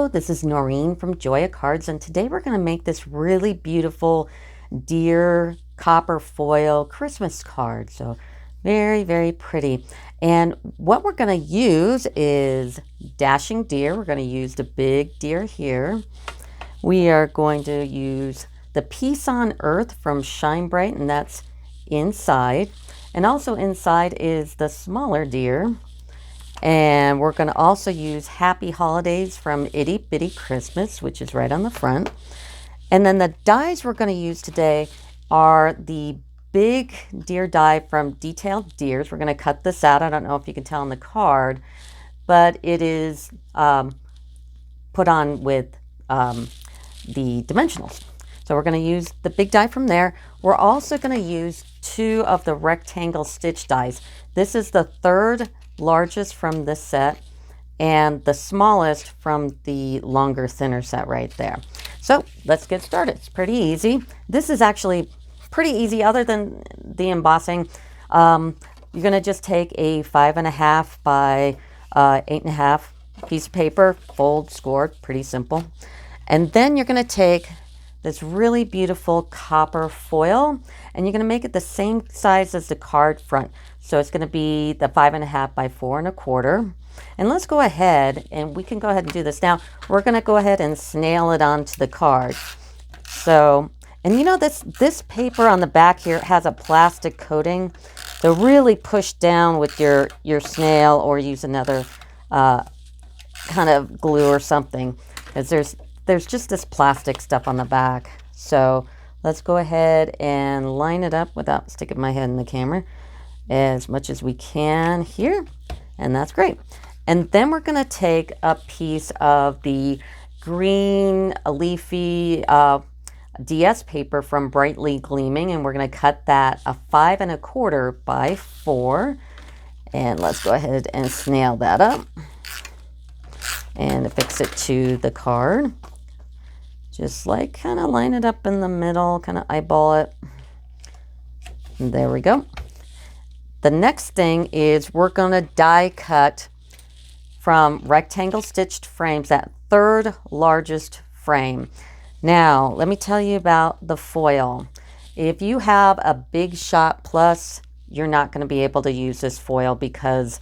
Hello, this is Noreen from Joya Cards, and today we're going to make this really beautiful deer copper foil Christmas card. So very, very pretty. And what we're going to use is dashing deer. We're going to use the big deer here. We are going to use the Peace on Earth from Shine Bright, and that's inside. And also inside is the smaller deer. And we're going to also use Happy Holidays from Itty Bitty Christmas, which is right on the front. And then the dies we're going to use today are the big deer die from Detailed Deers. We're going to cut this out. I don't know if you can tell on the card, but it is put on with the dimensionals. So we're going to use the big die from there. We're also going to use 2 of the rectangle stitch dies. This is the third largest from this set and the smallest from the longer, thinner set right there. So let's get started. It's pretty easy. This is actually pretty easy other than the embossing. You're going to just take a 5.5 by 8.5 piece of paper, fold, score, pretty simple. And then you're going to take this really beautiful copper foil, and you're going to make it the same size as the card front. So it's going to be the 5.5 by 4.25. And let's go ahead, and we can go ahead and do this now. We're going to go ahead and snail it onto the card. So, and you know, this paper on the back here has a plastic coating. So really push down with your snail, or use another kind of glue or something, because there's just this plastic stuff on the back. So let's go ahead and line it up without sticking my head in the camera as much as we can here. And that's great. And then we're going to take a piece of the green leafy DS paper from Brightly Gleaming, and we're going to cut that a 5.25 by 4. And let's go ahead and snail that up and affix it to the card. Just like kind of line it up in the middle, kind of eyeball it. And there we go. The next thing is we're going to die cut from rectangle stitched frames, that third largest frame. Now, let me tell you about the foil. If you have a Big Shot Plus, you're not going to be able to use this foil because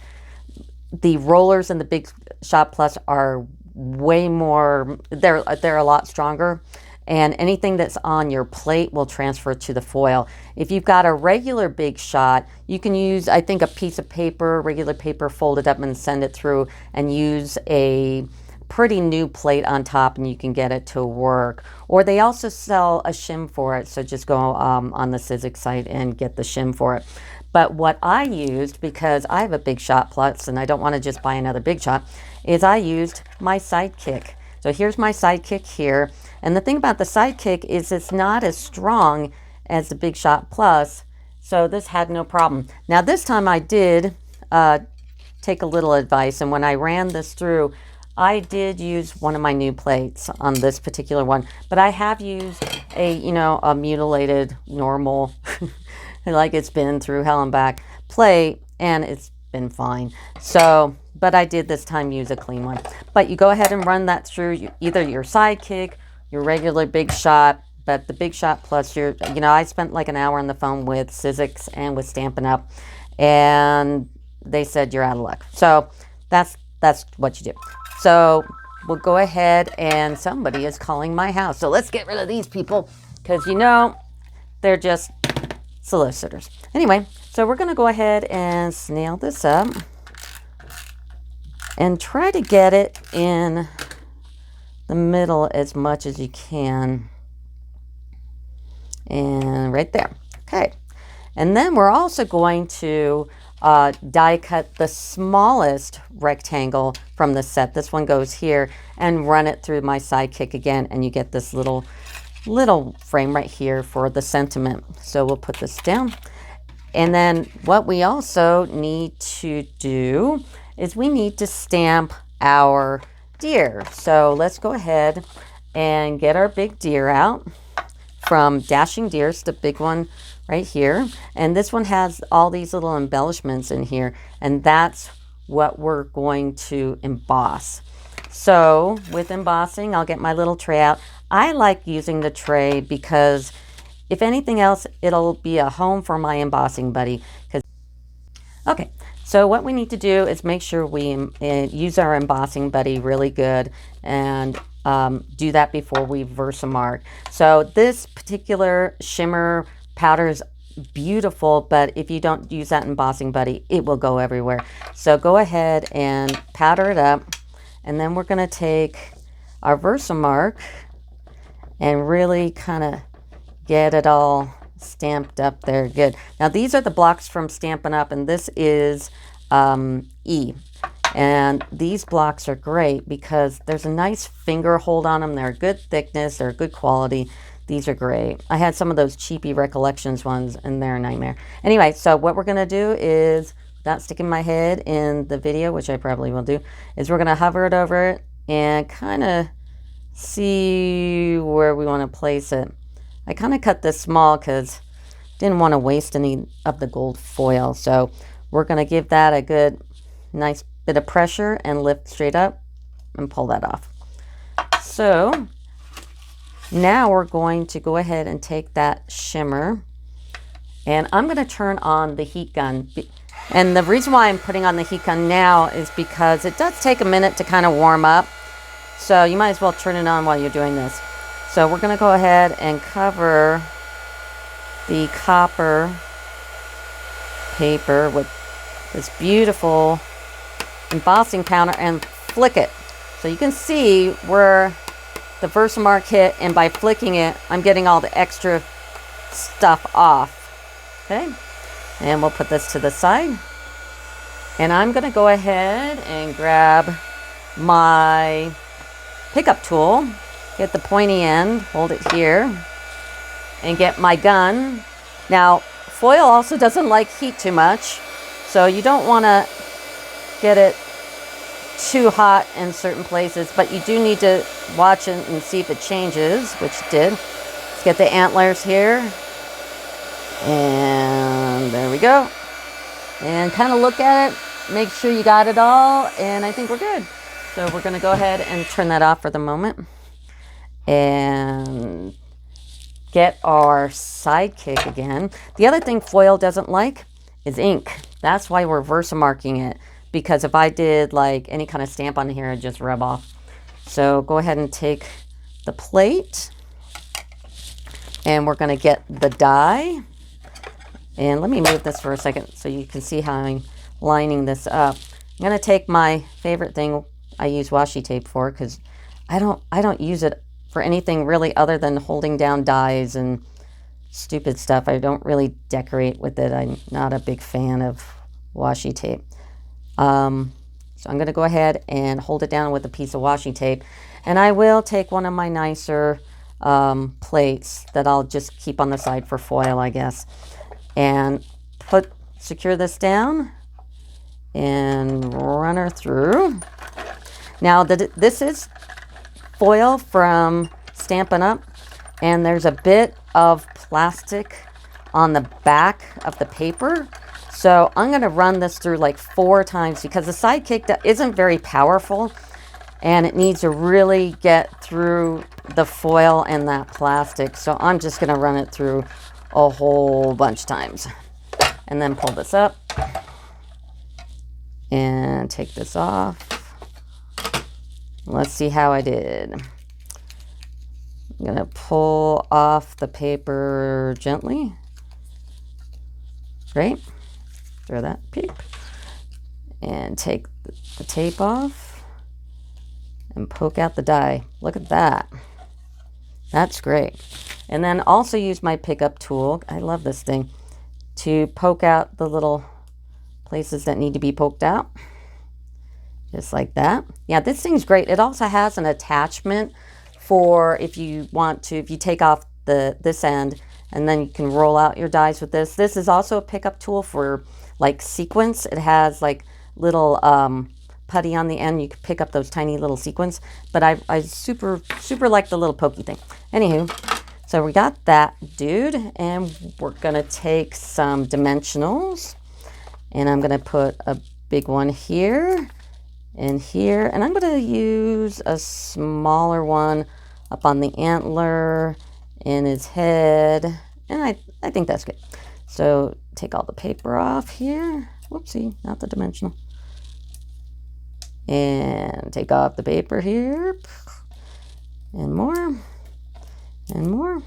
the rollers in the Big Shot Plus are way more, they're a lot stronger, and anything that's on your plate will transfer to the foil. If you've got a regular Big Shot, you can use, I think, a piece of paper, regular paper, fold it up and send it through, and use a pretty new plate on top, and you can get it to work. Or they also sell a shim for it, so just go on the Sizzix site and get the shim for it. But what I used, because I have a Big Shot Plus and I don't want to just buy another Big Shot, is I used my Sidekick. So here's my Sidekick here. And the thing about the Sidekick is it's not as strong as the Big Shot Plus, so this had no problem. Now this time I did take a little advice, and when I ran this through, I did use one of my new plates on this particular one, but I have used a mutilated normal like it's been through hell and back plate, and it's been fine. So, but I did this time use a clean one. But you go ahead and run that through either your Sidekick, your regular Big Shot, but the Big Shot Plus, I spent like an hour on the phone with Sizzix and with Stampin' Up, and they said you're out of luck. So that's what you do. So we'll go ahead, and somebody is calling my house. So let's get rid of these people, because they're just solicitors. Anyway, so we're going to go ahead and snail this up and try to get it in the middle as much as you can. And right there. Okay. And then we're also going to die cut the smallest rectangle from the set. This one goes here, and run it through my Sidekick again, and you get this little frame right here for the sentiment. So we'll put this down. And then what we also need to do is we need to stamp our deer. So let's go ahead and get our big deer out from Dashing Deers, the big one right here. And this one has all these little embellishments in here, and that's what we're going to emboss. So with embossing, I'll get my little tray out. I like using the tray because if anything else, it'll be a home for my embossing buddy. Okay, so what we need to do is make sure we use our embossing buddy really good and do that before we Versamark. So this particular shimmer powder is beautiful, but if you don't use that embossing buddy, it will go everywhere. So go ahead and powder it up, and then we're going to take our Versamark and really kind of get it all stamped up there. Good. Now these are the blocks from Stampin' Up, and this is E. And these blocks are great because there's a nice finger hold on them. They're a good thickness. They're good quality. These are great. I had some of those cheapy Recollections ones, and they're a nightmare. Anyway, so what we're going to do is, without sticking my head in the video, which I probably will do, is we're going to hover it over it and kind of see where we want to place it. I kind of cut this small because didn't want to waste any of the gold foil. So we're going to give that a good, nice bit of pressure and lift straight up and pull that off. So now we're going to go ahead and take that shimmer, and I'm going to turn on the heat gun. And the reason why I'm putting on the heat gun now is because it does take a minute to kind of warm up. So you might as well turn it on while you're doing this. So we're going to go ahead and cover the copper paper with this beautiful embossing powder and flick it. So you can see where the Versamark hit, and by flicking it, I'm getting all the extra stuff off. Okay, and we'll put this to the side. And I'm going to go ahead and grab my pickup tool, get the pointy end, hold it here, and get my gun. Now, foil also doesn't like heat too much, so you don't want to get it too hot in certain places, but you do need to watch it and see if it changes, which it did. Let's get the antlers here, and there we go. And kind of look at it, make sure you got it all, and I think we're good. So we're going to go ahead and turn that off for the moment and get our sidekick again. The other thing foil doesn't like is ink. That's why we're Versamarking it, because if I did like any kind of stamp on here, it'd just rub off. So go ahead and take the plate, and we're going to get the die. And let me move this for a second so you can see how I'm lining this up. I'm going to take my favorite thing I use washi tape for, because I don't use it for anything really other than holding down dies and stupid stuff. I don't really decorate with it. I'm not a big fan of washi tape. So I'm going to go ahead and hold it down with a piece of washi tape. And I will take one of my nicer plates that I'll just keep on the side for foil, I guess. And secure this down and run her through. Now, this is foil from Stampin' Up, and there's a bit of plastic on the back of the paper. So I'm going to run this through like 4 times because the sidekick isn't very powerful, and it needs to really get through the foil and that plastic. So I'm just going to run it through a whole bunch of times, and then pull this up and take this off. Let's see how I did. I'm going to pull off the paper gently. Great. Throw that peep. And take the tape off and poke out the die. Look at that. That's great. And then also use my pickup tool. I love this thing. To poke out the little places that need to be poked out. Just like that. Yeah, this thing's great. It also has an attachment for if you want to, if you take off this end, and then you can roll out your dies with this. This is also a pickup tool for like sequins. It has like little putty on the end. You can pick up those tiny little sequins. But I super like the little pokey thing. Anywho, so we got that dude, and we're gonna take some dimensionals, and I'm gonna put a big one here in here. And I'm going to use a smaller one up on the antler, in his head. And I think that's good. So take all the paper off here. Whoopsie, not the dimensional. And take off the paper here. And more. And more.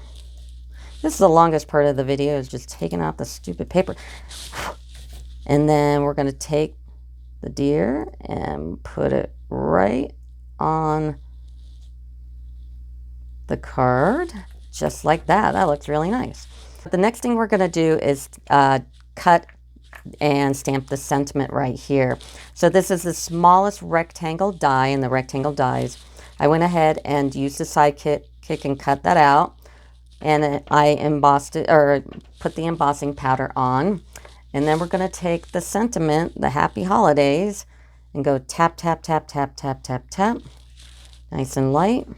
This is the longest part of the video, is just taking out the stupid paper. And then we're going to take the deer and put it right on the card, just like that. That looks really nice. The next thing we're going to do is cut and stamp the sentiment right here. So this is the smallest rectangle die in the rectangle dies. I went ahead and used the sidekick and cut that out. And I embossed it, or put the embossing powder on. And then we're going to take the sentiment, the happy holidays, and go tap, tap, tap, tap, tap, tap, tap. Nice and light.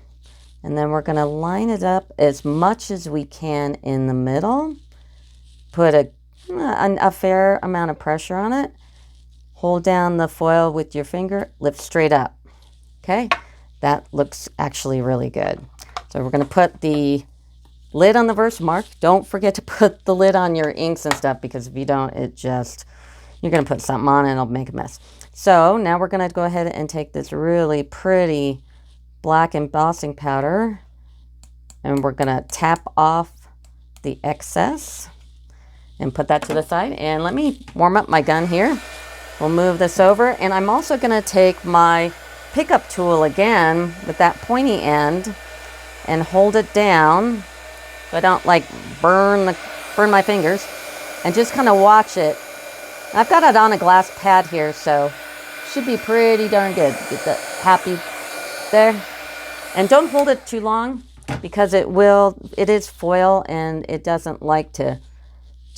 And then we're going to line it up as much as we can in the middle. Put a fair amount of pressure on it. Hold down the foil with your finger, lift straight up. Okay, that looks actually really good. So we're going to put the lid on the Versamark. Don't forget to put the lid on your inks and stuff, because if you don't, you're going to put something on and it'll make a mess. So now we're going to go ahead and take this really pretty black embossing powder, and we're going to tap off the excess and put that to the side. And let me warm up my gun here. We'll move this over, and I'm also going to take my pickup tool again with that pointy end and hold it down so I don't like burn my fingers, and just kind of watch it. I've got it on a glass pad here, so should be pretty darn good. Get the happy there. And don't hold it too long, because it is foil and it doesn't like to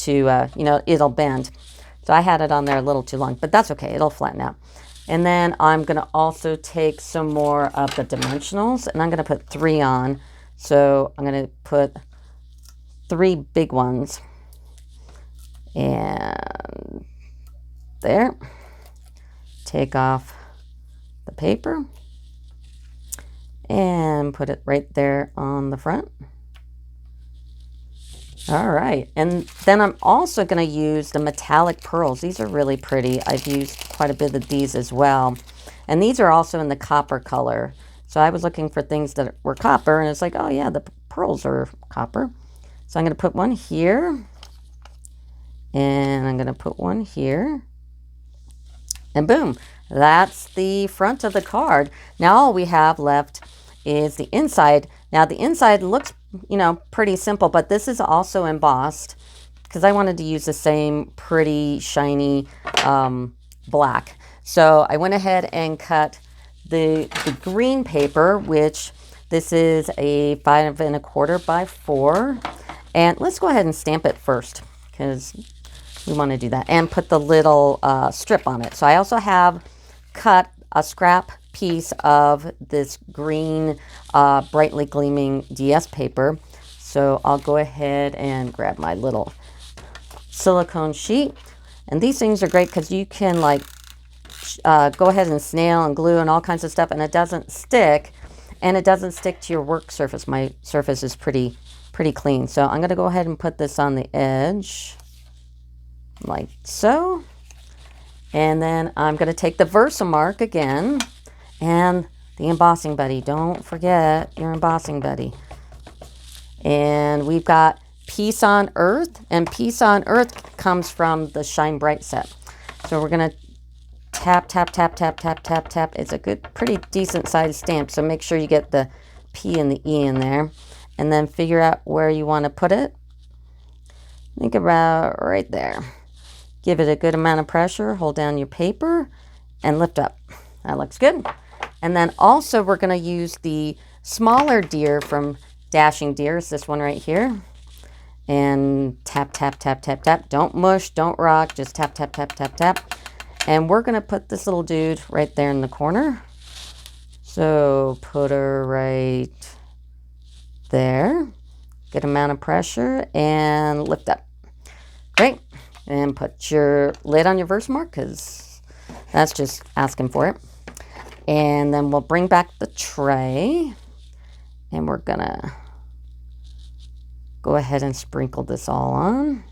it'll bend. So I had it on there a little too long, but that's okay. It'll flatten out. And then I'm going to also take some more of the dimensionals, and I'm going to put 3 on. So I'm going to put 3 big ones, and there. Take off the paper and put it right there on the front. All right, and then I'm also going to use the metallic pearls. These are really pretty. I've used quite a bit of these as well, and these are also in the copper color. So I was looking for things that were copper, and it's like, oh yeah, the pearls are copper. So I'm going to put one here, and I'm going to put one here, and boom, that's the front of the card. Now all we have left is the inside. Now the inside looks, pretty simple, but this is also embossed, because I wanted to use the same pretty shiny black. So I went ahead and cut the green paper, which this is a 5 1/4 by 4. And let's go ahead and stamp it first, because we want to do that, and put the little strip on it. So I also have cut a scrap piece of this green brightly gleaming DS paper. So I'll go ahead and grab my little silicone sheet. And these things are great because you can go ahead and snail and glue and all kinds of stuff, and it doesn't stick, and it doesn't stick to your work surface. My surface is pretty clean. So I'm going to go ahead and put this on the edge like so. And then I'm going to take the Versamark again and the embossing buddy. Don't forget your embossing buddy. And we've got Peace on Earth, and Peace on Earth comes from the Shine Bright set. So we're going to tap, tap, tap, tap, tap, tap, tap. It's a good, pretty decent sized stamp. So make sure you get the P and the E in there, and then figure out where you want to put it. Think about right there. Give it a good amount of pressure, hold down your paper, and lift up. That looks good. And then also we're going to use the smaller deer from Dashing Deer. It's this one right here. And tap, tap, tap, tap, tap. Don't mush, don't rock, just tap, tap, tap, tap, tap. And we're going to put this little dude right there in the corner. So put her right there. Good amount of pressure, and lift up. Great. And put your lid on your Versamark, because that's just asking for it. And then we'll bring back the tray, and we're gonna go ahead and sprinkle this all on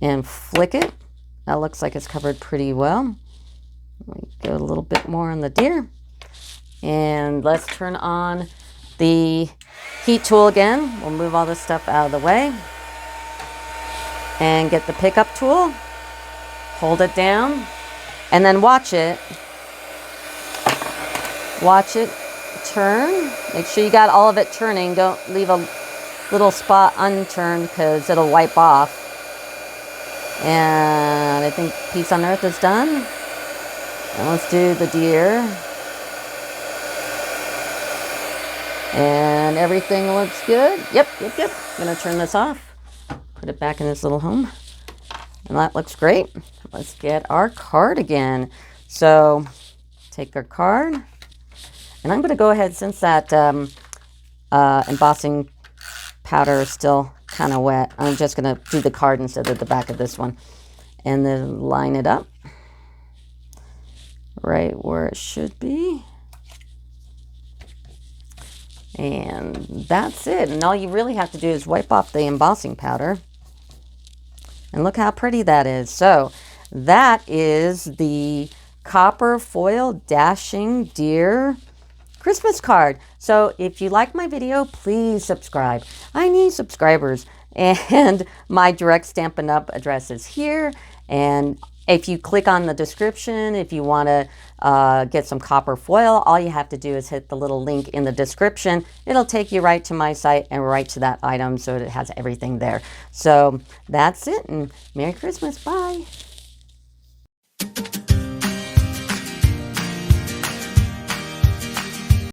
and flick it. That looks like it's covered pretty well. We go a little bit more on the deer. And let's turn on the heat tool again. We'll move all this stuff out of the way. And get the pickup tool. Hold it down. And then watch it. Watch it turn. Make sure you got all of it turning. Don't leave a little spot unturned because it'll wipe off. And I think Peace on Earth is done. And let's do the deer. And everything looks good. Yep. I'm gonna turn this off. Put it back in its little home. And that looks great. Let's get our card again. So take our card. And I'm gonna go ahead, since that embossing powder is still kind of wet, I'm just gonna do the card instead of the back of this one. And then line it up right where it should be. And that's it. And all you really have to do is wipe off the embossing powder. And look how pretty that is. So that is the copper foil dashing deer Christmas card. So if you like my video, please subscribe. I need subscribers. And my direct Stampin' Up! Address is here. And if you click on the description, if you want to get some copper foil, all you have to do is hit the little link in the description. It'll take you right to my site and right to that item, so it has everything there. So that's it, and Merry Christmas. Bye.